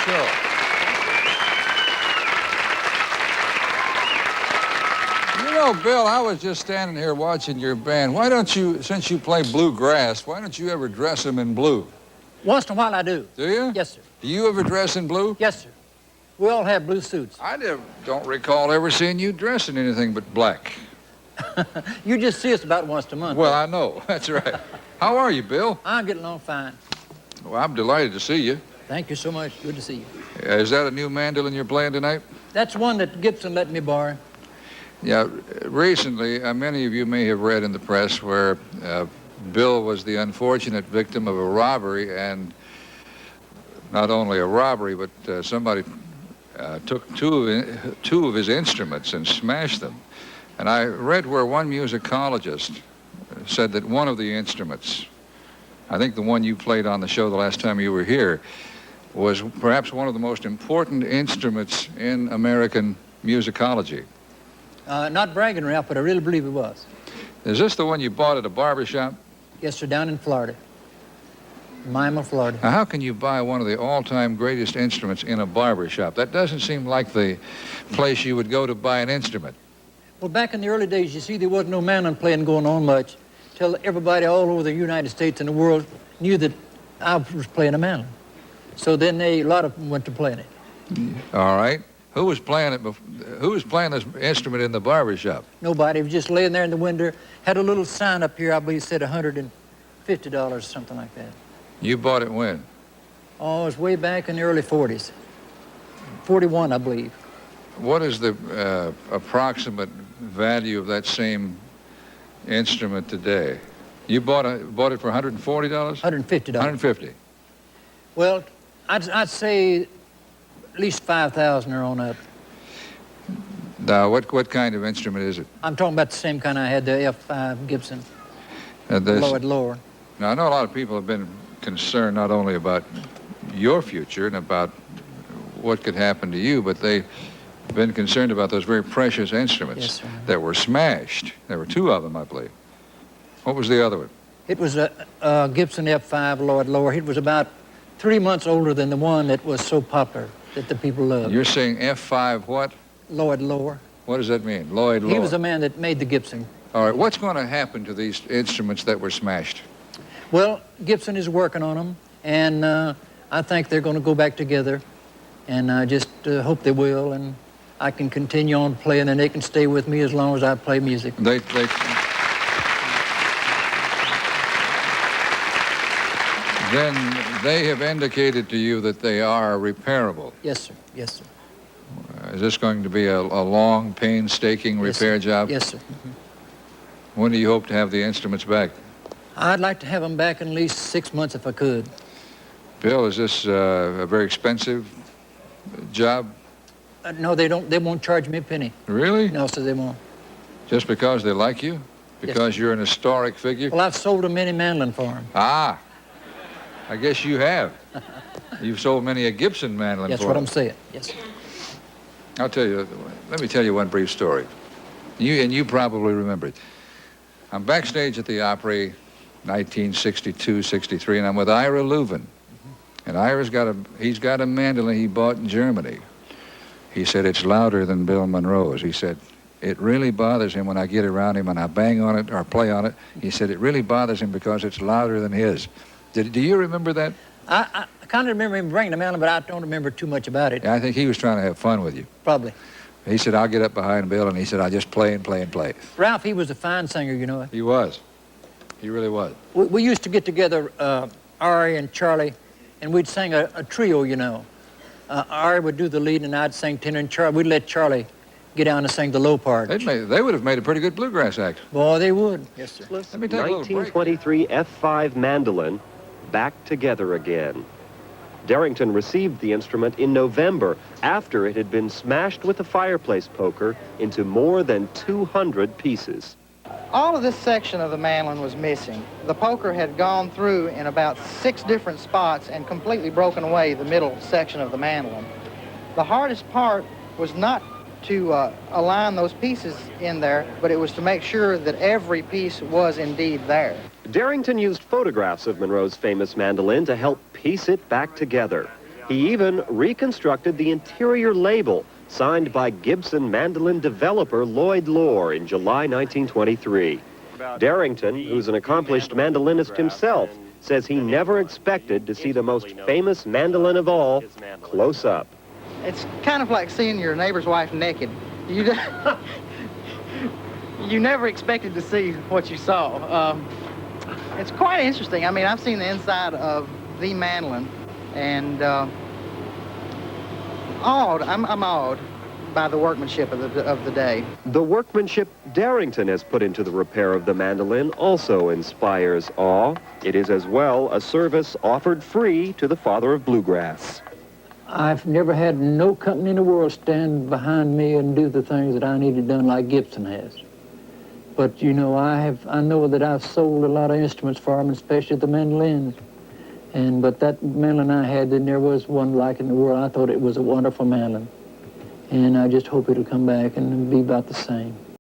show. You know, Bill, I was just standing here watching your band. Why don't you, since you play bluegrass, why don't you ever dress them in blue? Once in a while I do. Do you? Yes, sir. Do you ever dress in blue? Yes, sir. We all have blue suits. I don't recall ever seeing you dress in anything but black. You just see us about once a month. Well, I know. That's right. How are you, Bill? I'm getting along fine. Well, I'm delighted to see you. Thank you so much. Good to see you. Is that a new mandolin you're playing tonight? That's one that Gibson let me borrow. Yeah, recently, many of you may have read in the press where Bill was the unfortunate victim of a robbery, and not only a robbery, but somebody took two of his instruments and smashed them. And I read where one musicologist said that one of the instruments, I think the one you played on the show the last time you were here, was perhaps one of the most important instruments in American musicology. Not bragging, Ralph, but I really believe it was. Is this the one you bought at a barber shop? Yes, sir, down in Florida. Miami, Florida. Now, how can you buy one of the all-time greatest instruments in a barber shop? That doesn't seem like the place you would go to buy an instrument. Well, back in the early days, you see, there wasn't no mandolin playing going on much till everybody all over the United States and the world knew that I was playing a mandolin. So then a lot of them went to playing it. All right. Who was playing it? Who was playing this instrument in the barber shop? Nobody. It was just laying there in the window. Had a little sign up here, I believe, said $150 or something like that. You bought it when? Oh, it was way back in the early 40s. 41, I believe. What is the approximate value of that same instrument today? You bought it for $140? $150. $150. Well, I'd say at least 5,000 or on up. Now, what kind of instrument is it? I'm talking about the same kind I had, the F5 Gibson. Lower. Now, I know a lot of people have been concerned not only about your future and about what could happen to you, but they've been concerned about those very precious instruments that were smashed. There were two of them, I believe. What was the other one? It was a Gibson F5 lower. It was about 3 months older than the one that was so popular that the people loved. You're saying F5 what? Lower. What does that mean? Lower. He was the man that made the Gibson. All right, what's going to happen to these instruments that were smashed? Well, Gibson is working on them, and I think they're going to go back together, and I just hope they will, and I can continue on playing, and they can stay with me as long as I play music. Then they have indicated to you that they are repairable. Yes, sir. Yes, sir. Is this going to be a long, painstaking repair job? Yes, sir. When do you hope to have the instruments back? I'd like to have them back in at least 6 months if I could. Bill, is this a very expensive job? No, they don't. They won't charge me a penny. Really? No, sir, they won't. Just because they like you? Because you're an historic figure? Well, I've sold a many mandolin for them. Ah, I guess you have. You've sold many a Gibson mandolin for them. That's what I'm saying, yes. I'll tell you, let me tell you one brief story. You probably remember it. I'm backstage at the Opry, 1962, 63, and I'm with Ira Leuven. And Ira's he's got a mandolin he bought in Germany. He said it's louder than Bill Monroe's. He said, it really bothers him when I get around him and I bang on it or play on it. He said it really bothers him because it's louder than his. Do you remember that? I kind of remember him bringing the mandolin, but I don't remember too much about it. Yeah, I think he was trying to have fun with you. Probably. He said, I'll get up behind Bill, and he said, I'll just play and play and play. Ralph, he was a fine singer, you know. He was. He really was. We used to get together, Ari and Charlie, and we'd sing a trio, you know. Ari would do the lead, and I'd sing tenor, and we'd let Charlie get down and sing the low part. They would have made a pretty good bluegrass act. Boy, they would. Yes, sir. Let me take a little break. 1923 F5 mandolin, back together again. Darrington received the instrument in November after it had been smashed with a fireplace poker into more than 200 pieces. All of this section of the mandolin was missing. The poker had gone through in about 6 different spots and completely broken away the middle section of the mandolin. The hardest part was not to align those pieces in there, but it was to make sure that every piece was indeed there. Darrington used photographs of Monroe's famous mandolin to help piece it back together. He even reconstructed the interior label signed by Gibson mandolin developer Lloyd Lohr in July 1923. Darrington, who's an accomplished mandolinist himself, says he never expected to see the most famous mandolin of all close up. It's kind of like seeing your neighbor's wife naked. You, you never expected to see what you saw. It's quite interesting. I mean, I've seen the inside of the mandolin, and awed. I'm awed by the workmanship of the day. The workmanship Darrington has put into the repair of the mandolin also inspires awe. It is as well a service offered free to the father of bluegrass. I've never had no company in the world stand behind me and do the things that I needed done like Gibson has. But you know, I know that I've sold a lot of instruments for them, especially the mandolins. But that mandolin I had, there was one like in the world. I thought it was a wonderful mandolin. And I just hope it'll come back and be about the same.